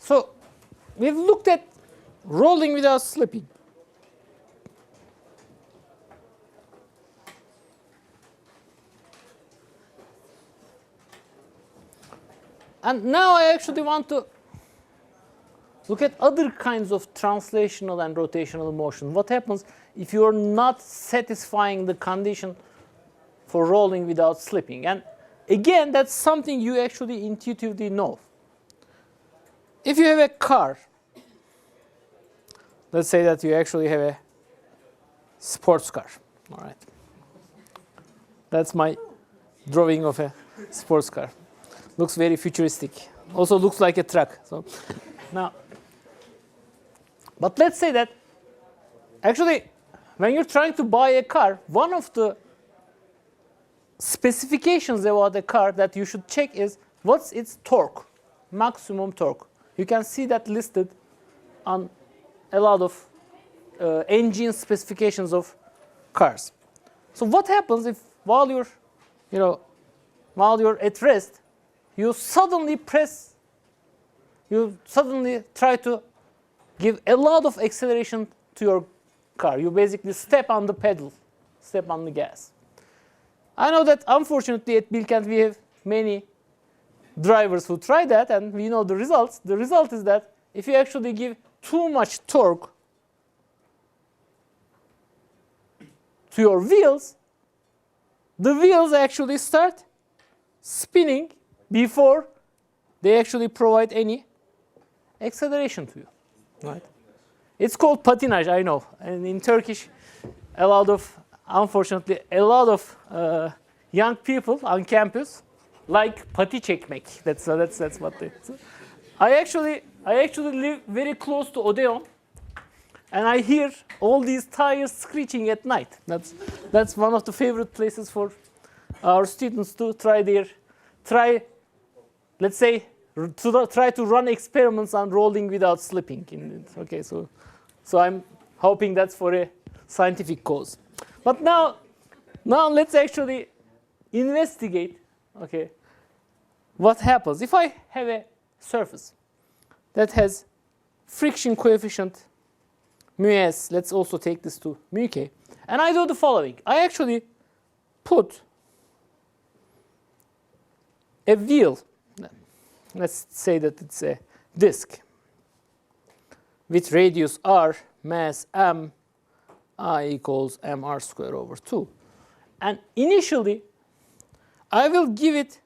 So we've looked at rolling without slipping. And now I actually want to look at other kinds of translational and rotational motion. What happens if you're not satisfying the condition for rolling without slipping? And again, that's something you actually intuitively know. If you have a car, let's say that you actually have a sports car. All right. That's my drawing of a sports car. Looks very futuristic. Also looks like a truck. So now, but let's say that actually when you're trying to buy a car, one of the specifications about the car that you should check is what's its torque, maximum torque. You can see that listed on a lot of engine specifications of cars. So what happens if while you're at rest, you suddenly try to give a lot of acceleration to your car. You basically step on the pedal, step on the gas. I know that unfortunately at Bilkent we have many drivers who try that, and we know the results. The result is that if you actually give too much torque to your wheels, the wheels actually start spinning before they actually provide any acceleration to you, right? It's called patinage, I know. And in Turkish, unfortunately, a lot of young people on campus like pati çekmek. That's what they. So I actually live very close to Odeon, and I hear all these tires screeching at night. That's one of the favorite places for our students to try. Let's say try to run experiments on rolling without slipping. Okay, so I'm hoping that's for a scientific cause. But now let's actually investigate. Okay, what happens if I have a surface that has friction coefficient μs? Let's also take this to μk, and I do the following. I actually put a wheel. Let's say that it's a disk with radius r, mass m, I equals mr squared over 2. And initially, I will give it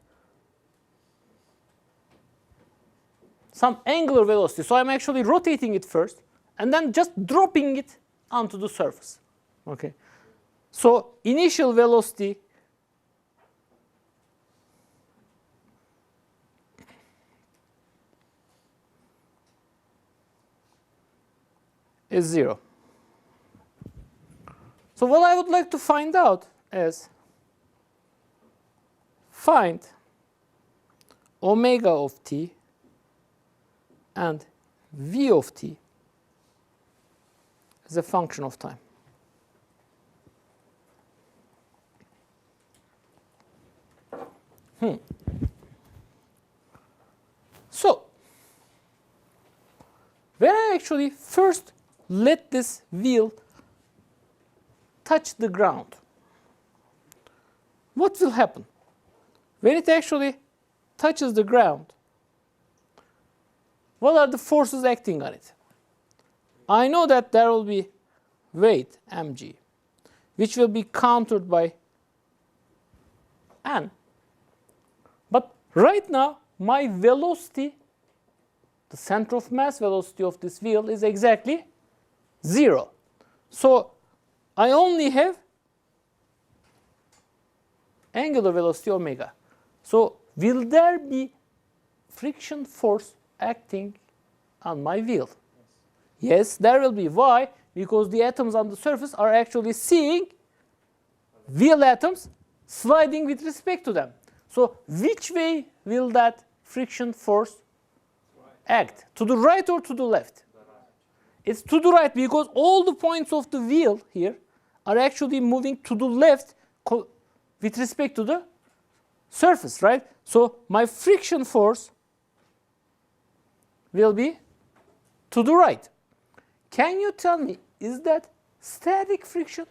some angular velocity. So I'm actually rotating it first, and then just dropping it onto the surface. Okay. So initial velocity is 0. So what I would like to find out is find omega of t and v of t as a function of time. So when I actually first let this wheel touch the ground, what will happen? When it actually touches the ground, what are the forces acting on it? I know that there will be weight, mg, which will be countered by n. But right now, my velocity, the center of mass velocity of this wheel, is exactly 0. So I only have angular velocity omega. So will there be friction force acting on my wheel? Yes, there will be. Why? Because the atoms on the surface are actually seeing wheel atoms sliding with respect to them. So which way will that friction force act? To the right or to the left? It's to the right, because all the points of the wheel here are actually moving to the left with respect to the surface, right? So my friction force will be to the right. Can you tell me, is that static friction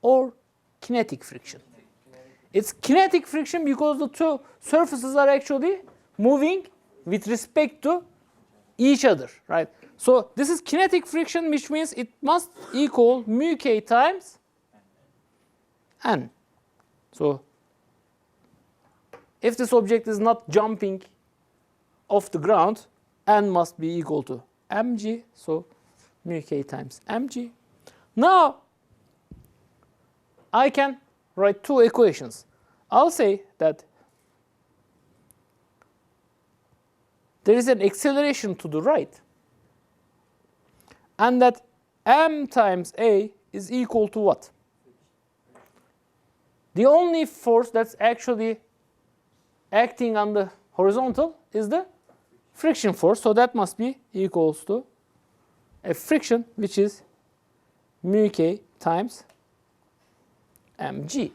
or kinetic friction? It's kinetic friction because the two surfaces are actually moving with respect to each other, right? So this is kinetic friction, which means it must equal mu k times n. So if this object is not jumping off the ground, n must be equal to mg, so mu k times mg. Now I can write two equations. I'll say that there is an acceleration to the right, and that m times a is equal to what? The only force that's actually acting on the horizontal is the friction force, so that must be equals to a friction, which is mu k times mg.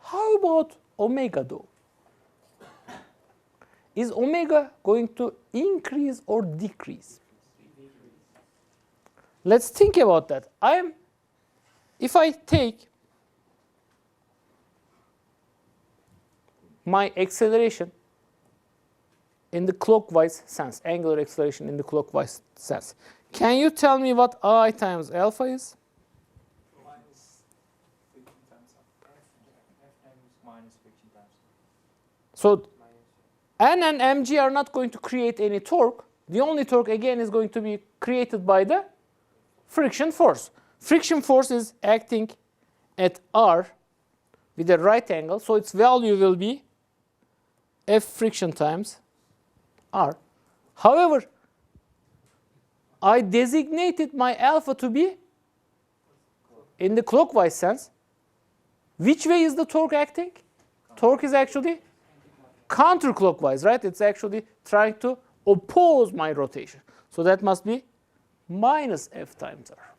How about omega though? Is omega going to increase or decrease? Let's think about that. If I take my acceleration in the clockwise sense, angular acceleration in the clockwise sense, can you tell me what I times alpha is? Minus friction times Fm minus friction times. So n and mg are not going to create any torque. The only torque again is going to be created by the friction force. Friction force is acting at r with a right angle, so its value will be F friction times r. However, I designated my alpha to be in the clockwise sense. Which way is the torque acting? Torque is actually counterclockwise, right? It's actually trying to oppose my rotation. So that must be minus F times r.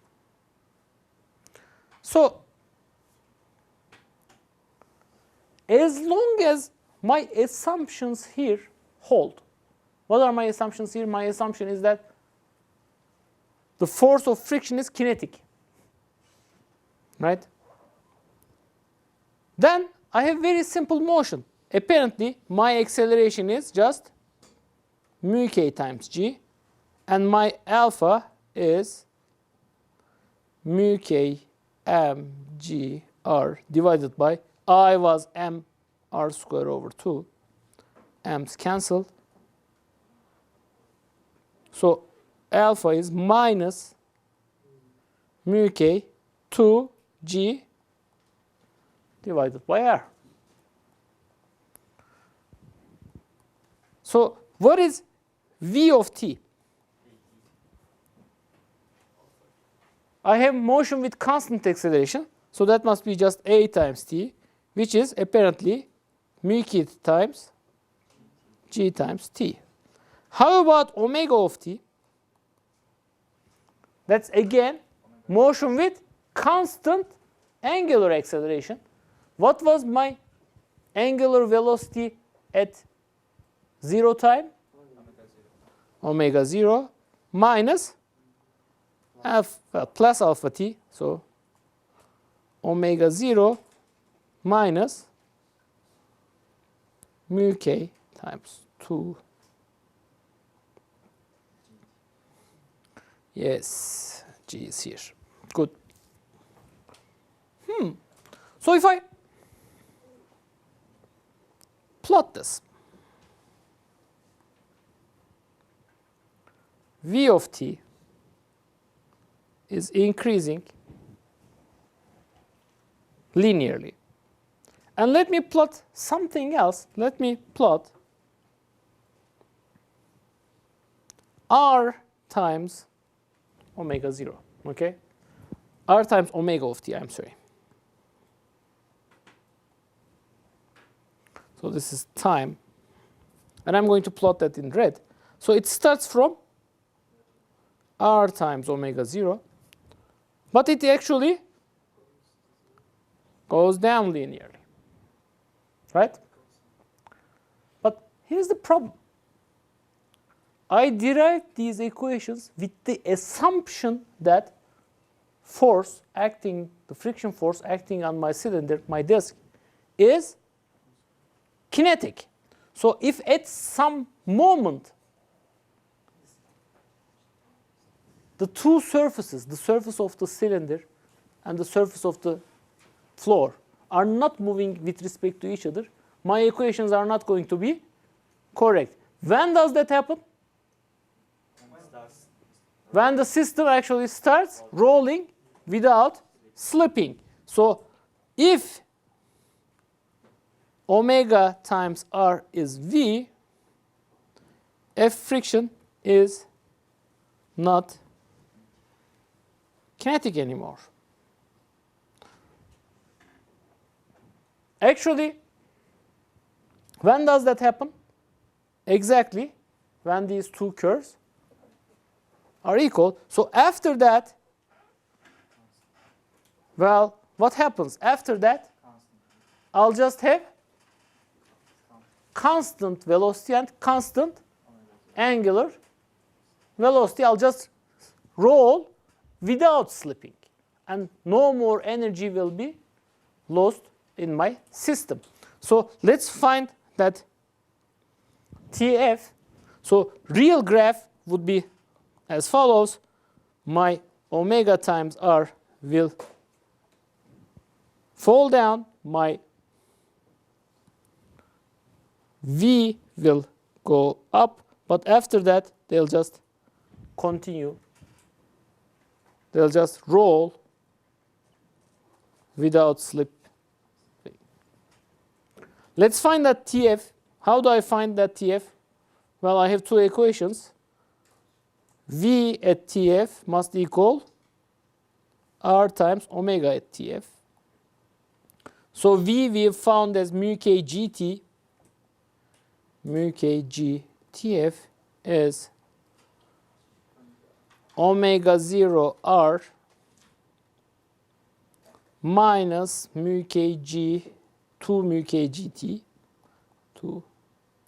So as long as my assumptions here hold. What are my assumptions here? My assumption is that the force of friction is kinetic, right? Then I have very simple motion. Apparently, my acceleration is just mu k times g, and my alpha is mu k m g r divided by I was m r square over 2. M's cancelled. So alpha is minus mu k 2g divided by r. So what is v of t? I have motion with constant acceleration, so that must be just a times t, which is apparently mu k times g times t. How about omega of t? That's again motion with constant angular acceleration. What was my angular velocity at 0 time? Omega 0 minus plus alpha t. So omega 0 minus mu k times 2. Yes, g is here. Good. So if I plot this, v of t is increasing linearly. And let me plot something else. Let me plot r times omega 0. Okay? R times omega of t, I'm sorry. So this is time. And I'm going to plot that in red. So it starts from r times omega 0, but it actually goes down linearly, right? But here's the problem. I derived these equations with the assumption that the friction force acting on my cylinder, my disk, is kinetic. So if at some moment the two surfaces, the surface of the cylinder and the surface of the floor, are not moving with respect to each other, my equations are not going to be correct. When does that happen? When the system actually starts rolling without slipping. So if omega times r is V, F friction is not kinetic anymore. Actually, when does that happen? Exactly when these two curves are equal. So after that, well, what happens? After that, I'll just have constant velocity and constant angular velocity. I'll just roll without slipping. And no more energy will be lost in my system. So let's find that TF. So real graph would be as follows. My omega times r will fall down. My V will go up. But after that, they'll just continue. They'll just roll without slip. Let's find that TF. How do I find that TF? Well, I have two equations. V at TF must equal R times omega at TF. So V we have found as mu k GT. Mu k G TF is omega 0 R minus mu k G 2 mu k GT 2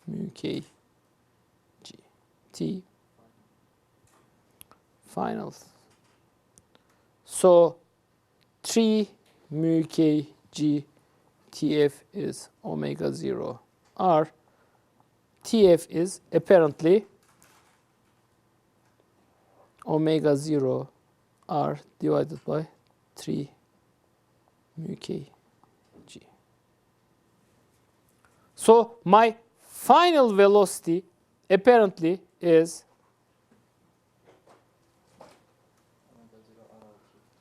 mu k GT final. So 3 mu k G TF is omega 0 R. TF is apparently omega 0 R divided by 3 mu k G. So my final velocity apparently is,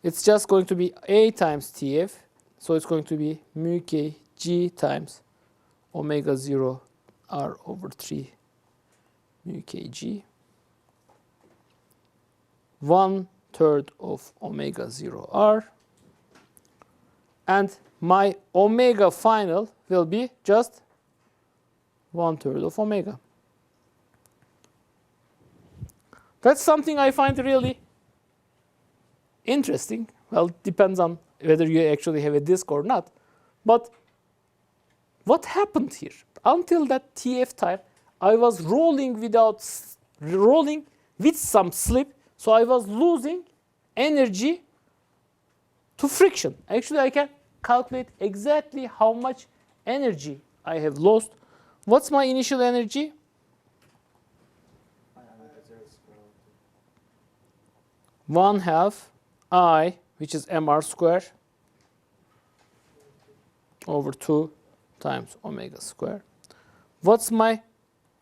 it's just going to be A times TF. So it's going to be mu k G times omega 0 R over 3 mu k G. 1/3 of omega 0 R. And my omega final will be just 1/3 of omega. That's something I find really interesting. Well, it depends on whether you actually have a disk or not. But what happened here? Until that TF time, I was rolling with some slip. So I was losing energy to friction. Actually, I can calculate exactly how much energy I have lost. What's my initial energy? 1/2 I, which is mr square, over 2 times omega square. What's my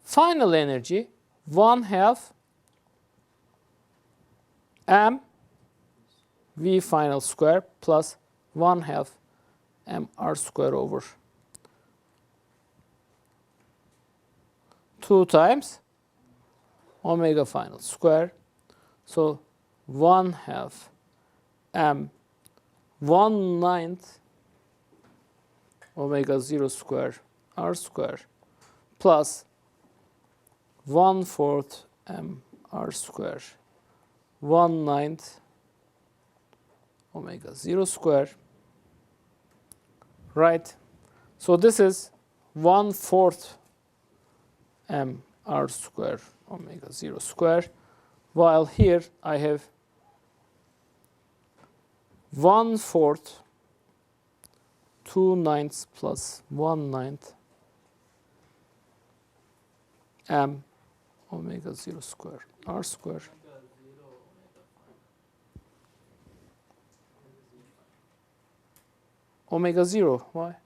final energy? 1/2 m v final square plus 1/2 mr square over 2 times omega final square. So 1/2 m 1/9 omega 0 square r square plus 1/4 m r square 1/9 omega 0 square. Right. So this is 1/4 mr square omega 0 square, while here I have 1/4 2/9 plus 1/9 m omega 0 square r square. Omega 0, why?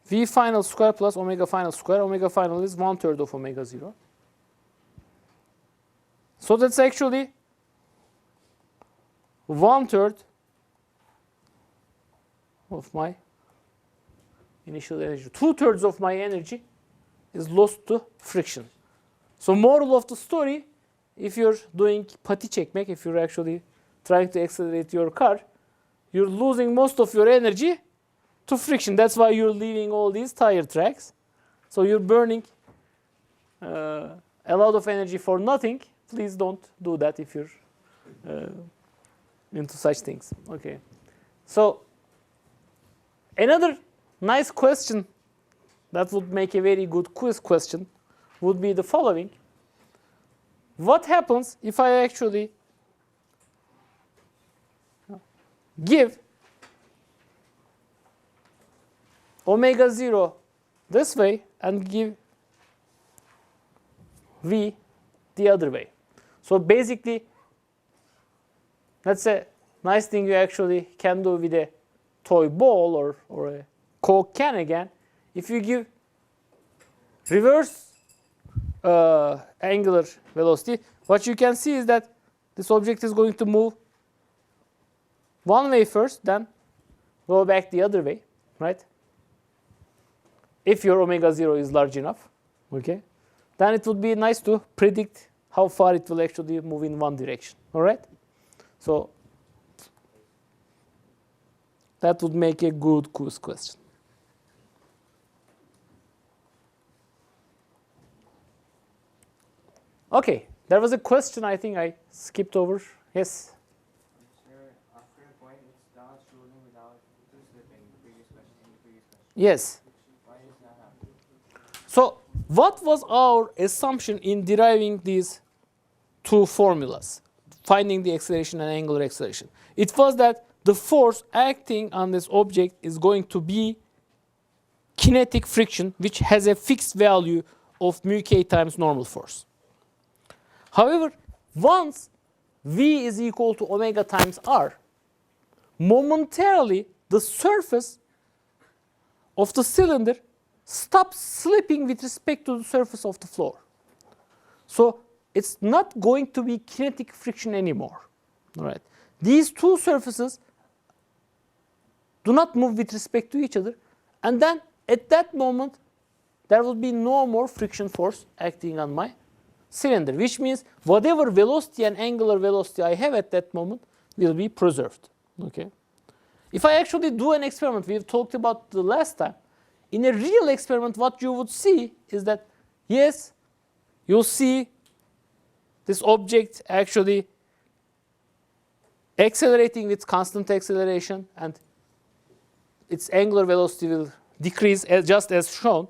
V final square plus omega final square. Omega final is 1/3 of omega 0. So that's actually 1/3 of my initial energy. 2/3 of my energy is lost to friction. So moral of the story, if you're doing pati çekmek, if you're actually trying to accelerate your car, you're losing most of your energy to friction. That's why you're leaving all these tire tracks. So you're burning a lot of energy for nothing. Please don't do that if you're into such things. Okay. So another nice question that would make a very good quiz question would be the following. What happens if I actually give omega 0 this way and give V the other way? So basically, that's a nice thing you actually can do with a toy ball or a Coke can again. If you give reverse angular velocity, what you can see is that this object is going to move one way first, then go back the other way, right? If your omega 0 is large enough, okay? Then it would be nice to predict how far it will actually move in one direction, all right? So that would make a good quiz question. Okay, there was a question I think I skipped over. Yes? After a point, it starts rolling without slipping. The previous question. Yes. Why is that happening? So what was our assumption in deriving these two formulas, finding the acceleration and angular acceleration? It was that the force acting on this object is going to be kinetic friction, which has a fixed value of mu k times normal force. However, once V is equal to omega times r, momentarily the surface of the cylinder stops slipping with respect to the surface of the floor. So it's not going to be kinetic friction anymore. All right. These two surfaces do not move with respect to each other, and then at that moment there will be no more friction force acting on my cylinder, which means whatever velocity and angular velocity I have at that moment will be preserved. Okay. If I actually do an experiment, we've talked about the last time, in a real experiment what you would see is that, yes, you'll see this object actually accelerating with constant acceleration, and its angular velocity will decrease just as shown.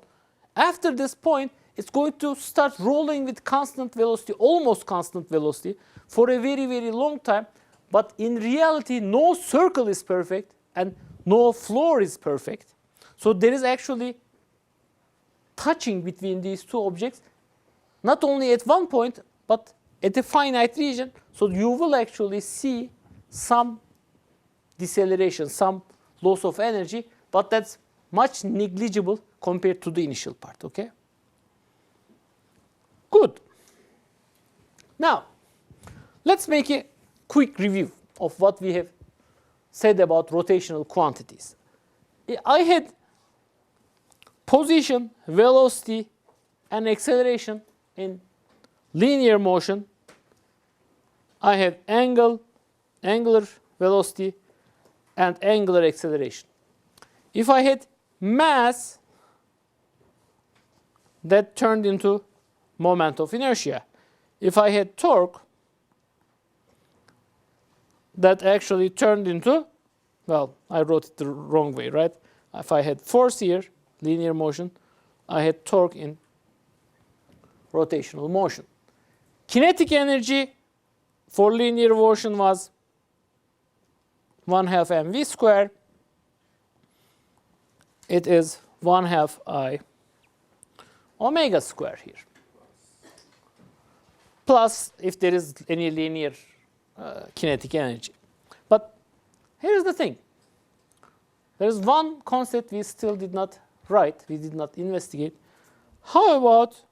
After this point, it's going to start rolling with constant velocity, almost constant velocity, for a very, very long time. But in reality, no circle is perfect and no floor is perfect. So there is actually touching between these two objects, not only at one point, but at a finite region. So you will actually see some deceleration, some loss of energy, but that's much negligible compared to the initial part, okay? Good. Now, let's make a quick review of what we have said about rotational quantities. I had position, velocity, and acceleration in linear motion. I have angular velocity, and angular acceleration. If I had mass, that turned into moment of inertia. If I had torque, that actually turned into, well, I wrote it the wrong way, right? If I had force here, linear motion, I had torque in rotational motion. Kinetic energy for linear motion was 1/2 mv square. It is 1/2 I omega square here. Plus, if there is any linear kinetic energy. But here is the thing. There is one concept we still did not write, we did not investigate. How about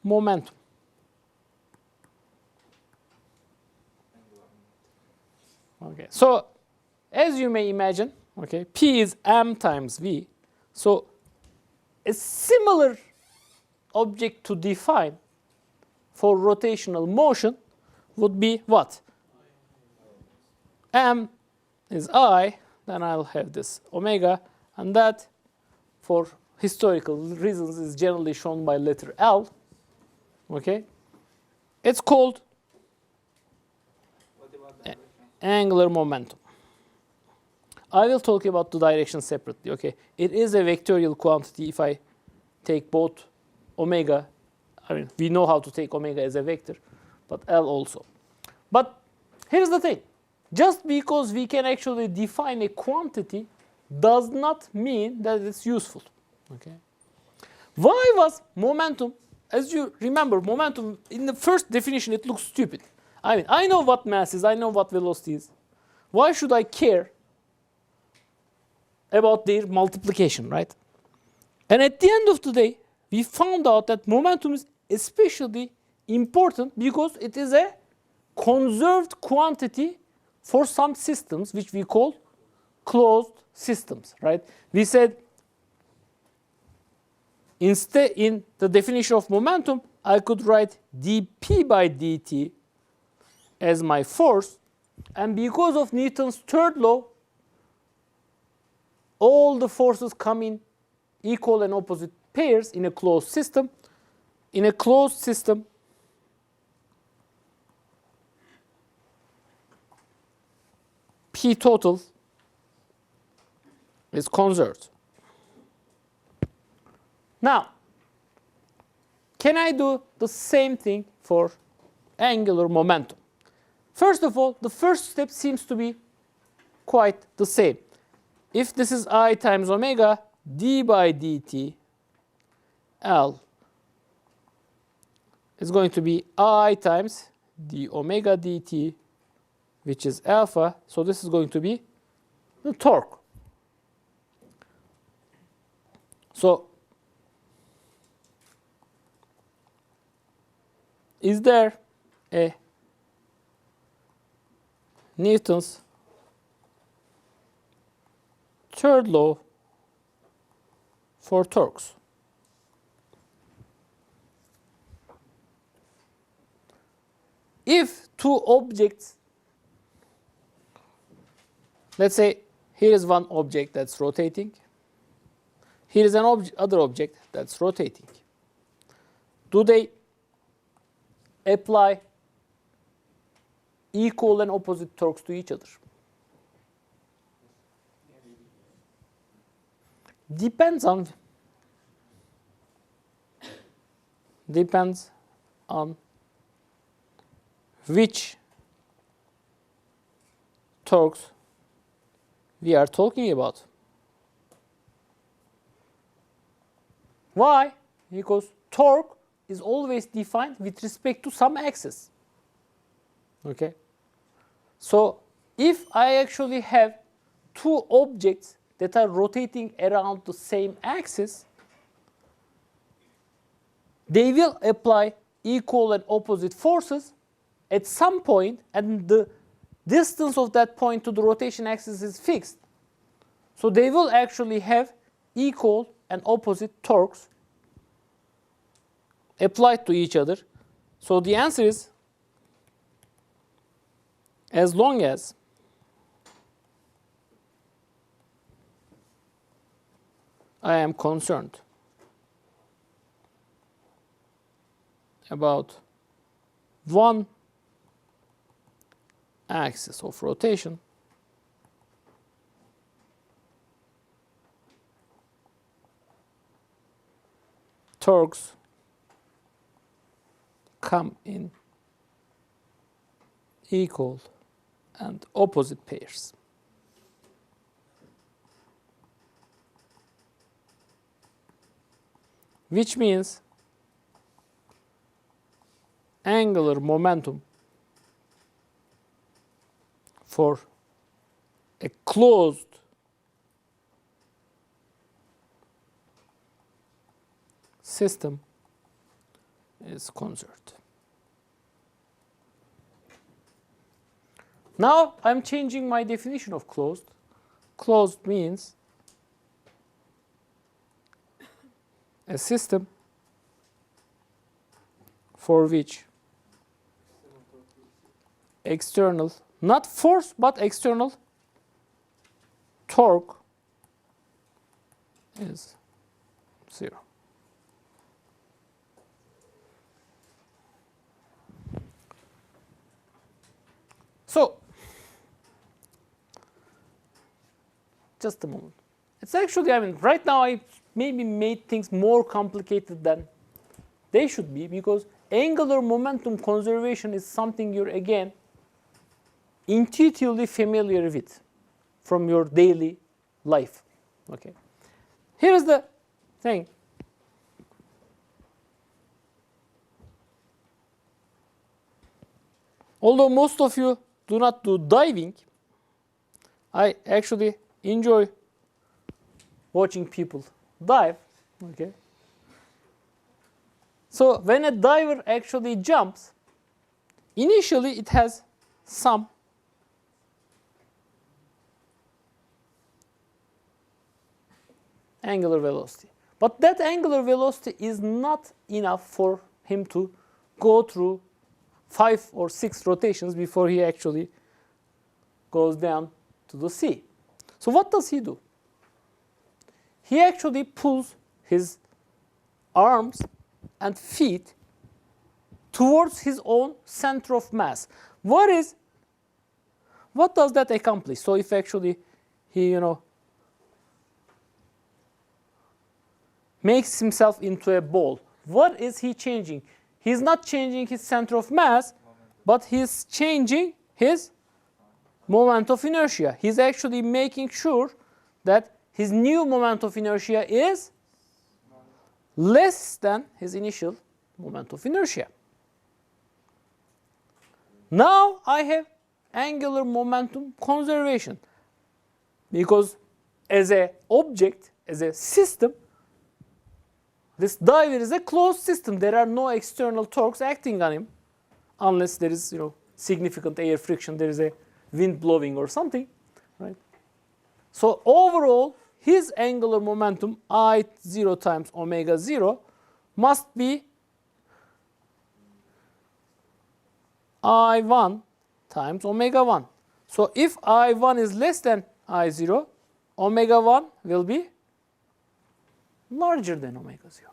momentum? Okay, so as you may imagine, okay, P is m times v. So a similar object to define for rotational motion would be what? M is I, then I'll have this omega, and that for historical reasons is generally shown by letter L. Okay? It's called angular momentum. I will talk about the direction separately. Okay? It is a vectorial quantity if I take both omega. I mean, we know how to take omega as a vector, but L also. But here's the thing. Just because we can actually define a quantity does not mean that it's useful. Okay? Why was momentum, as you remember, momentum, in the first definition, it looks stupid. I mean, I know what mass is, I know what velocity is. Why should I care about their multiplication, right? And at the end of the day, we found out that momentum is especially important because it is a conserved quantity for some systems which we call closed systems, right? We said instead in the definition of momentum, I could write dp by dt as my force, and because of Newton's third law, all the forces come in equal and opposite pairs in a closed system. In a closed system, P total is conserved. Now, can I do the same thing for angular momentum? First of all, the first step seems to be quite the same. If this is I times omega, d by dt, L is going to be I times d omega dt, which is alpha. So this is going to be the torque. So is there a Newton's third law for torques? If two objects, let's say here is one object that's rotating, here is an other object that's rotating. Do they apply equal and opposite torques to each other? Depends on which torques we are talking about. Why? Because torque is always defined with respect to some axis. Okay? So if I actually have two objects that are rotating around the same axis, they will apply equal and opposite forces at some point, and the distance of that point to the rotation axis is fixed. So they will actually have equal and opposite torques applied to each other. So the answer is, as long as I am concerned about one axis of rotation, torques come in equal and opposite pairs. Which means angular momentum for a closed system is conserved. Now I'm changing my definition of closed. Closed means a system for which external, not force, but external torque is 0. So, just a moment. It's actually, I mean, right now I maybe made things more complicated than they should be, because angular momentum conservation is something you're, again, intuitively familiar with from your daily life. Okay. Here's the thing. Although most of you do not do diving, I actually enjoy watching people dive. Okay. So when a diver actually jumps, initially it has some angular velocity. But that angular velocity is not enough for him to go through 5 or 6 rotations before he actually goes down to the sea. So what does he do? He actually pulls his arms and feet towards his own center of mass. What does that accomplish? So if actually he, makes himself into a ball, what is he changing? He's not changing his center of mass, but he's changing his moment of inertia. He's actually making sure that his new moment of inertia is less than his initial moment of inertia. Now I have angular momentum conservation, because as an object, as a system, this diver is a closed system. There are no external torques acting on him, unless there is, significant air friction. There is a wind blowing or something, right? So overall, his angular momentum I0 times omega 0 must be I1 times omega 1. So if I1 is less than I0, omega 1 will be larger than omega 0.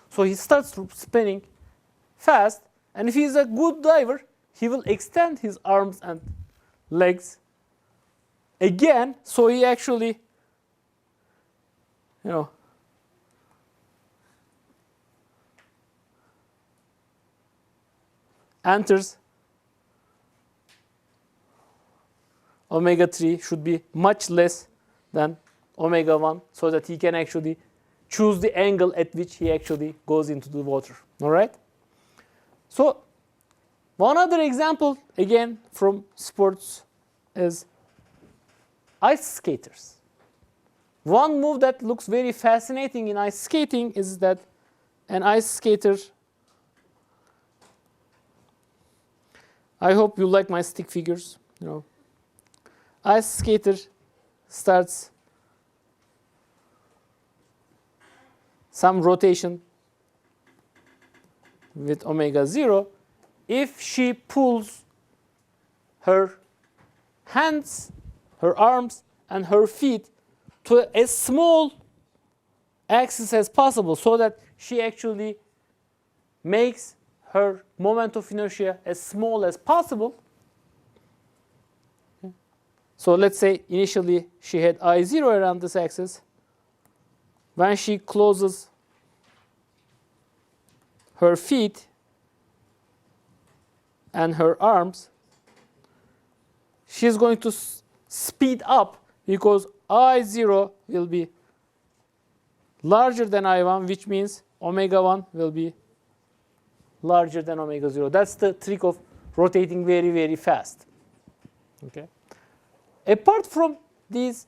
So he starts spinning fast, and if he is a good diver, he will extend his arms and legs again, so he actually, enters omega 3 should be much less than omega 1, so that he can actually choose the angle at which he actually goes into the water. All right? So one other example, again, from sports is ice skaters. One move that looks very fascinating in ice skating is that an ice skater, I hope you like my stick figures, ice skater starts some rotation with omega 0. If she pulls her hands, her arms, and her feet to as small axis as possible, so that she actually makes her moment of inertia as small as possible. So let's say initially she had I0 around this axis. When she closes her feet and her arms, she's going to speed up because I0 will be larger than I1, which means omega 1 will be larger than omega 0. That's the trick of rotating very, very fast. Okay. Apart from these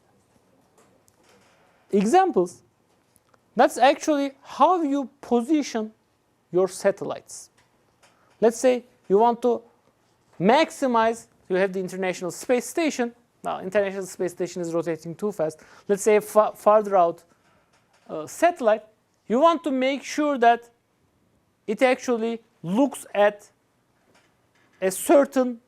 examples, that's actually how you position your satellites. Let's say you want to maximize, you have the International Space Station. Now, International Space Station is rotating too fast. Let's say a farther out satellite. You want to make sure that it actually looks at a certain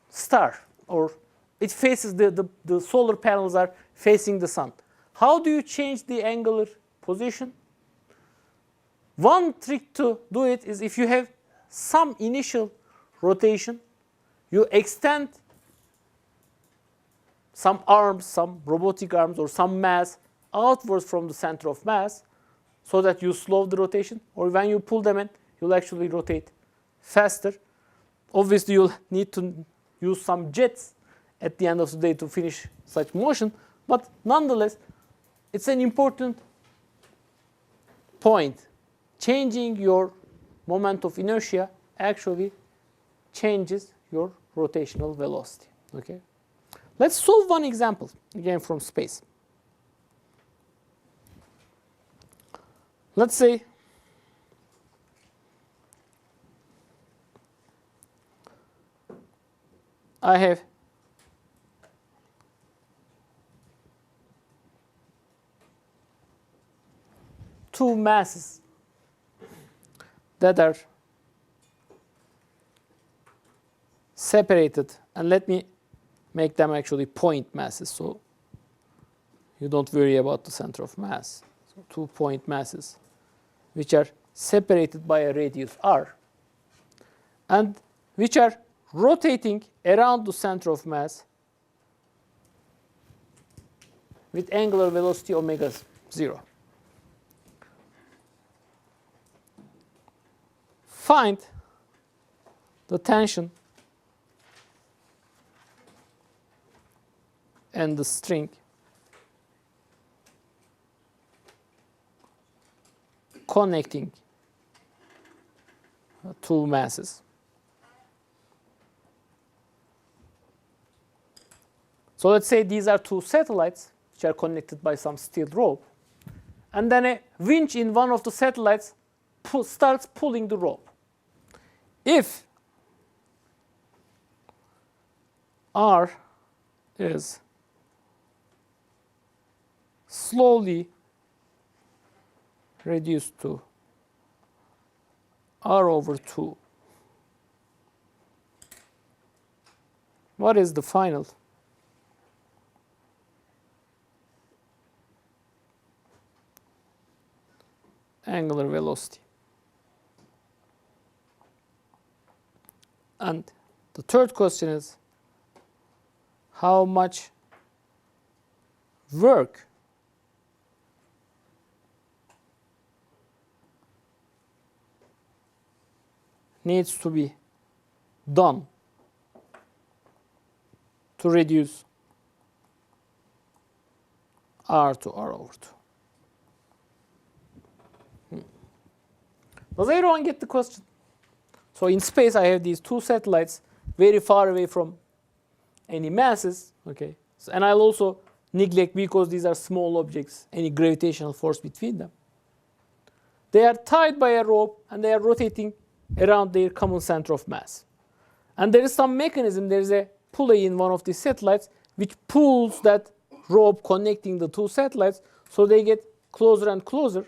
star, or it faces the solar panels are facing the sun. How do you change the angular position? One trick to do it is if you have some initial rotation, you extend some arms, some robotic arms, or some mass outwards from the center of mass so that you slow the rotation. Or when you pull them in, you'll actually rotate faster. Obviously, you'll need to use some jets at the end of the day to finish such motion. But nonetheless, it's an important point. Changing your moment of inertia actually changes your rotational velocity. Okay? Let's solve one example, again from space. Let's say I have two masses that are separated, and let me make them actually point masses so you don't worry about the center of mass. So 2 point masses which are separated by a radius r and which are rotating around the center of mass with angular velocity omega 0. Find the tension and the string connecting two masses. So let's say these are two satellites which are connected by some steel rope, and then a winch in one of the satellites starts pulling the rope. If R is slowly reduced to R over 2, what is the final angular velocity? And the third question is, how much work needs to be done to reduce R to R over 2? Does everyone get the question? So in space, I have these two satellites very far away from any masses. Okay, and I'll also neglect, because these are small objects, any gravitational force between them. They are tied by a rope and they are rotating around their common center of mass. And there is some mechanism, there is a pulley in one of these satellites which pulls that rope connecting the two satellites so they get closer and closer.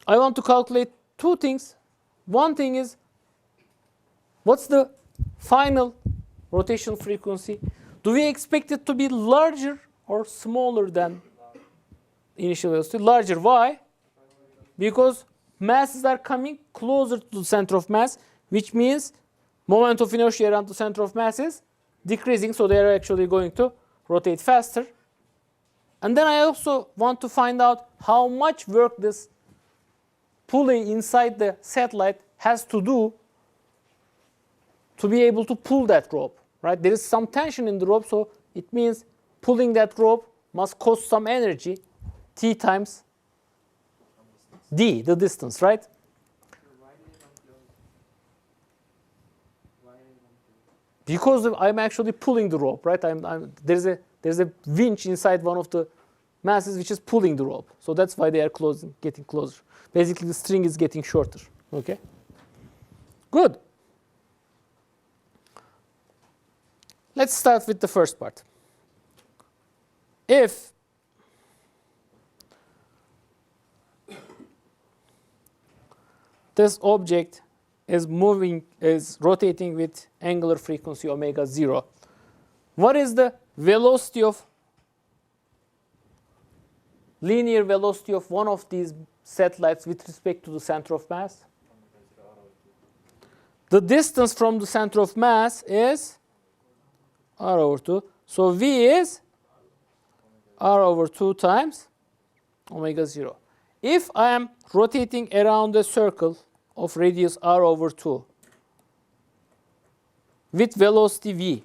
I want to calculate two things. One thing is, what's the final rotational frequency? Do we expect it to be larger or smaller than initial velocity? Larger. Why? Because masses are coming closer to the center of mass, which means moment of inertia around the center of mass is decreasing, so they are actually going to rotate faster. And then I also want to find out how much work this pulley inside the satellite has to do to be able to pull that rope, right? There is some tension in the rope, so it means pulling that rope must cost some energy, T times D, the distance, right? So why did it come close? Why did it come close? Because I'm actually pulling the rope, right? There's a winch inside one of the masses which is pulling the rope. So that's why they are getting closer. Basically, the string is getting shorter. Okay. Good. Let's start with the first part. If this object is rotating with angular frequency omega 0, what is the velocity of linear velocity of one of these satellites with respect to the center of mass? The distance from the center of mass is r over 2. So v is r over 2 times omega 0. If I am rotating around a circle of radius r over 2 with velocity v,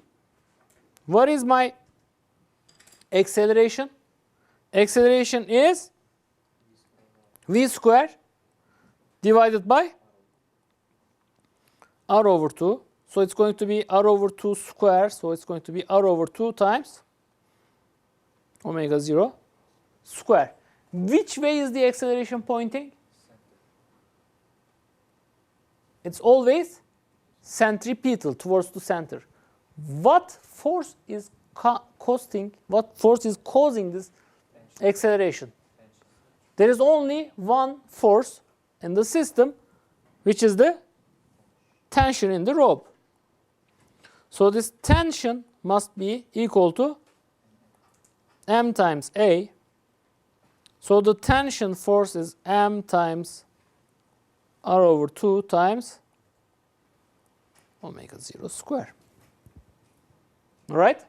what is my acceleration? Acceleration is v square divided by r over 2. So it's going to be r over 2 square. So it's going to be r over 2 times omega 0 square. Which way is the acceleration pointing? It's always centripetal, towards the center. What force is causing this acceleration? There is only one force in the system, which is the tension in the rope. So this tension must be equal to m times A. So the tension force is m times r over 2 times omega 0 square. All right?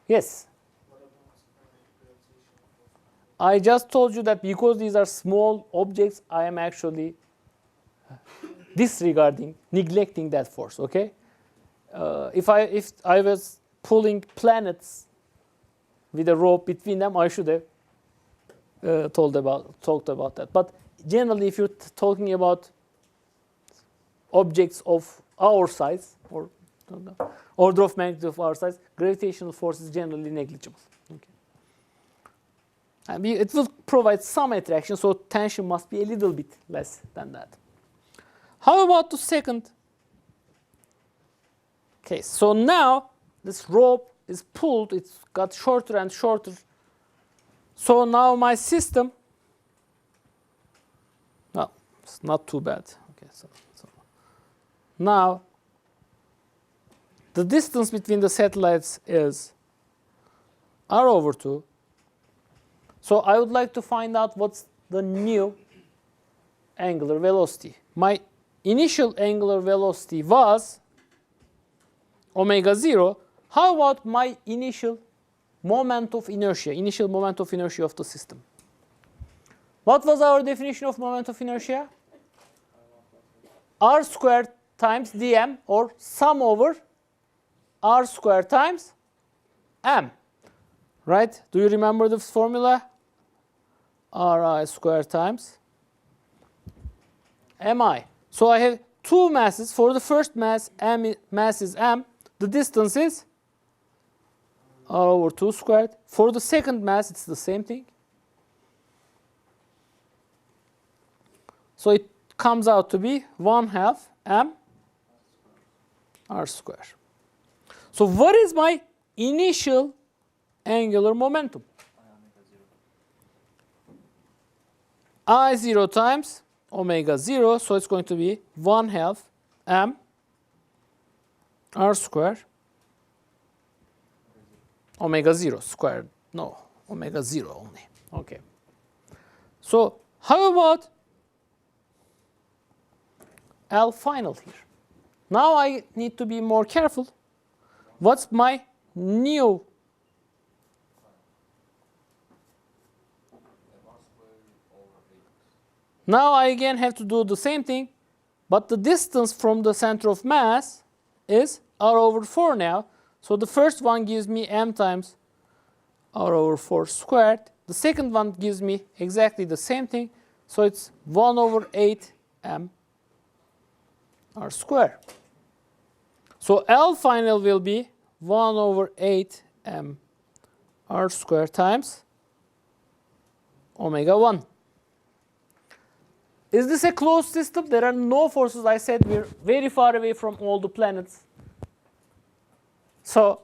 Yes? I just told you that because these are small objects, I am actually disregarding, neglecting that force, okay? If I was pulling planets with a rope between them, I should have talked about that. But generally, if you're talking about objects of our size, or order of magnitude of our size, gravitational force is generally negligible. Okay. And it will provide some attraction, so tension must be a little bit less than that. How about the second case? So now this rope is pulled, it's got shorter and shorter. So now my system, well, it's not too bad. Okay, so now the distance between the satellites is r over 2. So I would like to find out what's the new angular velocity. My initial angular velocity was omega 0. How about my initial moment of inertia of the system? What was our definition of moment of inertia? R squared times dm, or sum over r squared times m. Right? Do you remember this formula? Ri squared times mi. So I have two masses. For the first mass, mass is m. The distance is r over 2 squared. For the second mass, it's the same thing. So it comes out to be 1/2 m r squared. So what is my initial angular momentum? I0 times omega 0, so it's going to be 1/2 m r squared omega 0 squared. No, omega 0 only. Okay. So how about L final here? Now I need to be more careful. What's my new? Now I again have to do the same thing. but the distance from the center of mass is r over 4 now. So the first one gives me m times r over 4 squared. The second one gives me exactly the same thing. So it's 1 over 8 m r squared. So L final will be 1 over 8 m r squared times omega 1. Is this a closed system? There are no forces. I said we're very far away from all the planets. So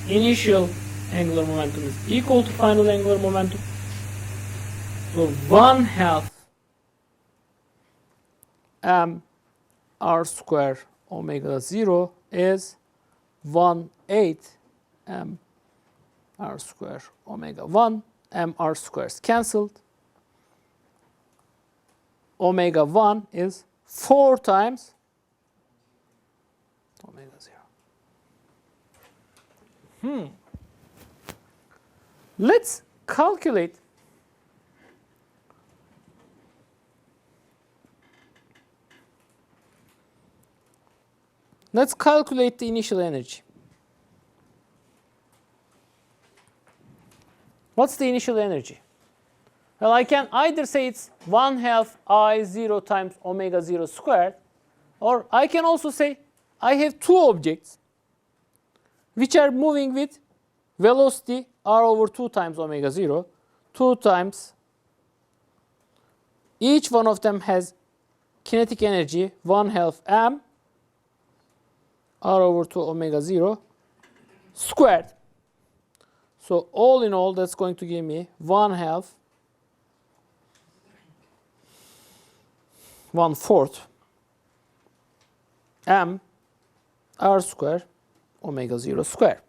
initial angular momentum is equal to final angular momentum. So 1/2 m r square omega 0 is 1/8 m r square omega 1. M r squares cancelled. Omega 1 is 4 times omega 0. Let's calculate the initial energy. What's the initial energy? Well, I can either say it's 1/2 I0 times omega 0 squared, or I can also say I have two objects which are moving with velocity r over 2 times omega 0, 2 times, each one of them has kinetic energy 1/2 m r over 2 omega 0 squared. So all in all, that's going to give me 1/2, 1/4 m r square omega 0 square.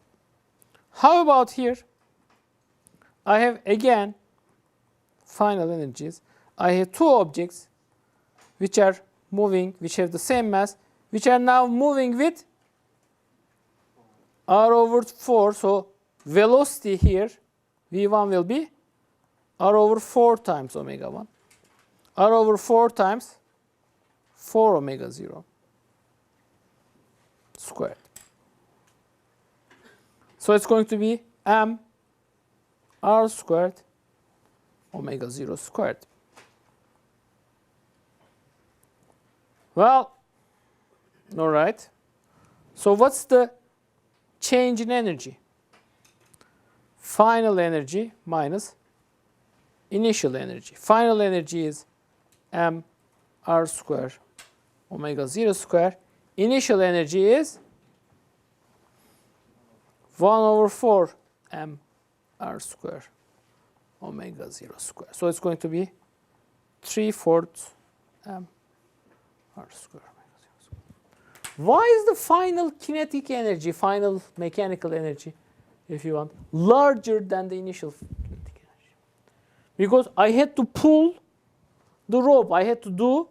How about here? I have again final energies. I have two objects which are moving, which have the same mass, which are now moving with r over 4. So velocity here, v1 will be r over 4 times omega 1. R over 4 times 4 omega 0 squared. So it's going to be m r squared omega 0 squared. Well, all right. So what's the change in energy? Final energy minus initial energy. Final energy is m r square omega 0 square. Initial energy is 1 over 4 m r square omega 0 square. So it's going to be 3/4 m r square omega 0 square. Why is the final kinetic energy, final mechanical energy, if you want, larger than the initial kinetic energy? Because I had to pull the rope. I had to do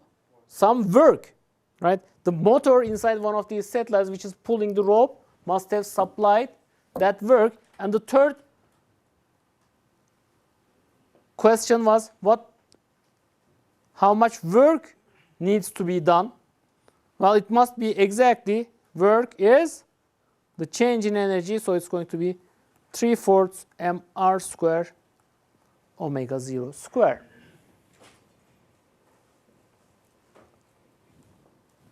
some work, right? The motor inside one of these satellites, which is pulling the rope, must have supplied that work. And the third question was, how much work needs to be done? Well, it must be exactly, work is the change in energy, so it's going to be 3/4 m r square omega 0 square.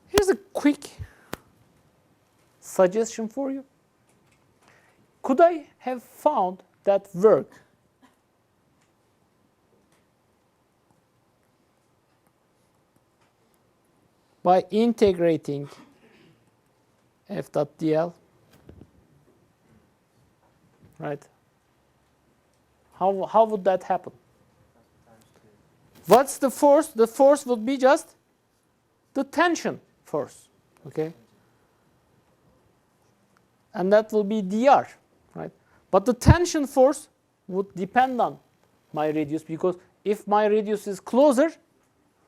Here's a quick suggestion for you. Could I have found that work by integrating f dot dl? Right? How would that happen? What's the force? The force would be just the tension force, okay? And that will be dr, right? But the tension force would depend on my radius, because if my radius is closer,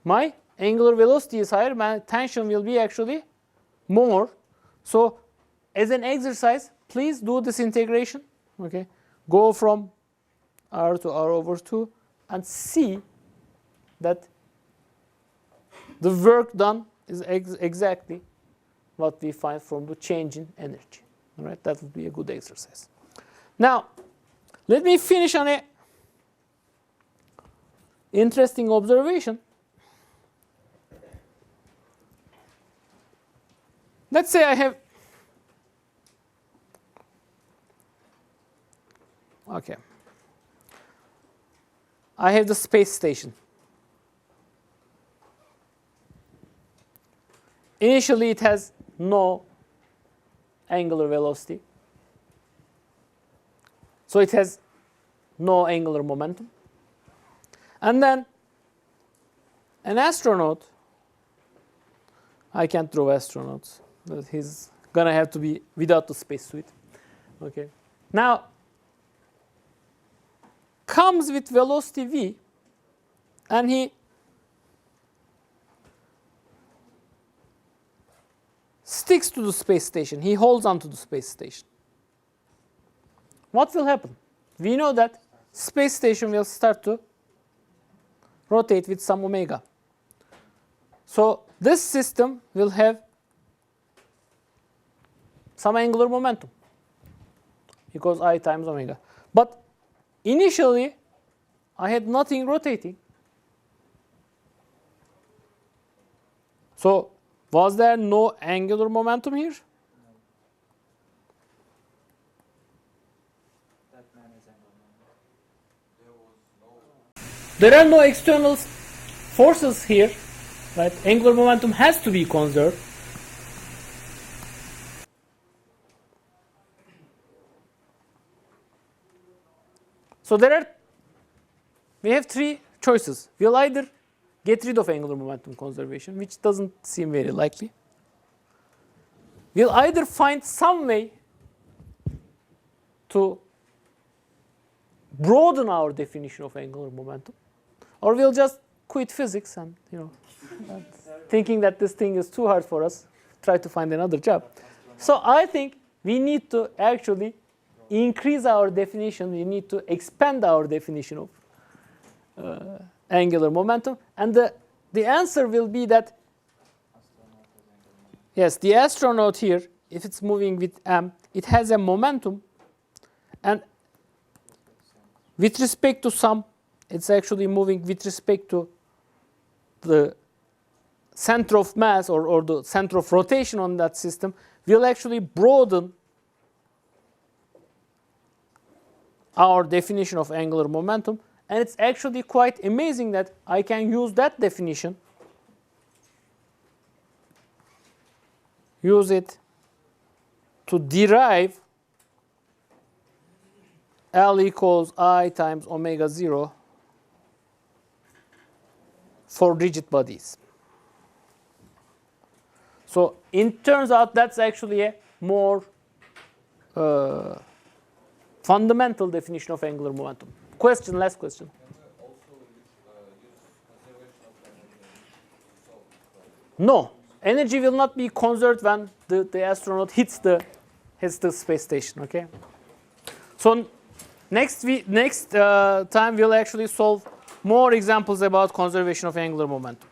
my angular velocity is higher, my tension will be actually more. So as an exercise, please do this integration, okay? Go from r to r over 2 and see that the work done is exactly what we find from the change in energy. All right, that would be a good exercise. Now, let me finish on a interesting observation. Let's say I have, okay, I have the space station. Initially, it has no angular velocity. So it has no angular momentum. And then an astronaut, I can't draw astronauts, but he's going to have to be without the spacesuit. Okay. Now, comes with velocity v, and he sticks to the space station. He holds onto the space station. What will happen? We know that space station will start to rotate with some omega. So this system will have some angular momentum because I times omega. But initially, I had nothing rotating. So was there no angular momentum here? There are no external forces here, right? Angular momentum has to be conserved. So we have three choices. We'll either get rid of angular momentum conservation, which doesn't seem very likely. We'll either find some way to broaden our definition of angular momentum, or we'll just quit physics and, thinking that this thing is too hard for us, try to find another job. So I think we need to actually increase our definition. We need to expand our definition of angular momentum. And the answer will be that, yes, the astronaut here, if it's moving with m, it has a momentum. And with respect to some, it's actually moving with respect to the center of mass or the center of rotation on that system, will actually broaden our definition of angular momentum. And it's actually quite amazing that I can use that definition, use it to derive L equals I times omega 0 for rigid bodies. So it turns out that's actually a more fundamental definition of angular momentum. Question, last question. No, energy will not be conserved when the astronaut hits the space station. Okay. So next time we'll actually solve more examples about conservation of angular momentum.